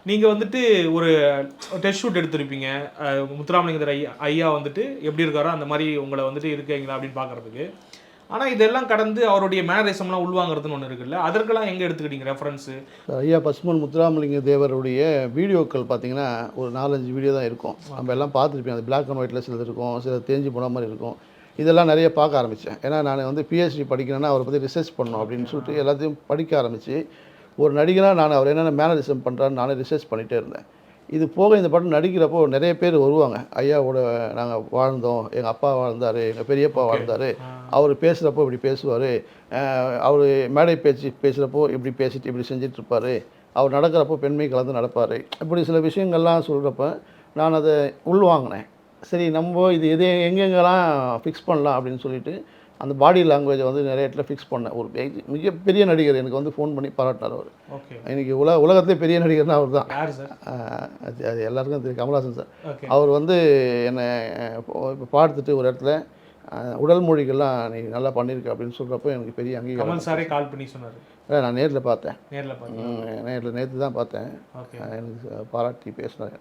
நீங்கள் வந்துட்டு ஒரு டெஸ்ட் ஷூட் எடுத்திருப்பீங்க. முத்துராமலிங்கர் ஐயா வந்துட்டு எப்படி இருக்காரோ அந்த மாதிரி உங்களை வந்துட்டு இருக்கீங்களா அப்படின்னு பார்க்குறதுக்கு. ஆனால் இதெல்லாம் கடந்து அவருடைய மேனரிசம்லாம் உள்வாங்கிறதுன்னு ஒன்று இருக்குல்ல, அதற்கெல்லாம் எங்கே எடுத்துக்கிட்டீங்க ரெஃபரன்ஸு? ஐயா பசும்பொன் முத்துராமலிங்க தேவருடைய வீடியோக்கள் பார்த்தீங்கன்னா ஒரு 4-5 வீடியோ தான் இருக்கும். நம்ம எல்லாம் பார்த்துருப்பேன். அது பிளாக் அண்ட் ஒயிட்டில் சிலது இருக்கும், சில தேஞ்சு போன மாதிரி இருக்கும். இதெல்லாம் நிறைய பார்க்க ஆரம்பித்தேன். ஏன்னா நான் வந்து பிஹெச்டி படிக்கணும்னா அவரை பற்றி ரிசர்ச் பண்ணணும் அப்படின்னு சொல்லிட்டு எல்லாத்தையும் படிக்க ஆரம்பித்து ஒரு நடிகனாக நான் அவர் என்னென்ன மேனரிசம் பண்ணுறான்னு நானே ரிசர்ச் பண்ணிகிட்டே இருந்தேன். இது போக இந்த படம் நடிக்கிறப்போ நிறைய பேர் வருவாங்க. ஐயாவோட நாங்கள் வாழ்ந்தோம், எங்கள் அப்பா வாழ்ந்தார், எங்கள் பெரியப்பா வாழ்ந்தார், அவர் பேசுகிறப்போ இப்படி பேசுவார், அவர் மேடை பேச்சு பேசுகிறப்போ இப்படி பேசிட்டு இப்படி செஞ்சிட்ருப்பார், அவர் நடக்கிறப்போ பெண்மை கலந்து நடப்பார், இப்படி சில விஷயங்கள்லாம் சொல்கிறப்ப நான் அதை உள்வாங்கினேன். சரி நம்ம இது எங்கெங்கெல்லாம் ஃபிக்ஸ் பண்ணலாம் அப்படின்னு சொல்லிட்டு அந்த பாடி லாங்குவேஜை வந்து நிறைய இடத்துல ஃபிக்ஸ் பண்ணேன். ஒரு மிகப்பெரிய நடிகர் எனக்கு வந்து ஃபோன் பண்ணி பாராட்டினார். அவர் இன்றைக்கி உலகத்திலே பெரிய நடிகர்னா அவர் தான். அது எல்லாருக்கும் தெரியும், கமல்ஹாசன் சார். அவர் வந்து என்னை இப்போ பார்த்துட்டு ஒரு இடத்துல உடல் மொழிகள்லாம் நீ நல்லா பண்ணியிருக்க அப்படின்னு சொல்கிறப்போ எனக்கு பெரிய அங்கீகாரம். சாரே கால் பண்ணி சொன்னார். நான் நேரில் பார்த்தேன். நேரில் நேற்று தான் பார்த்தேன். எனக்கு பாராட்டி பேசினார்.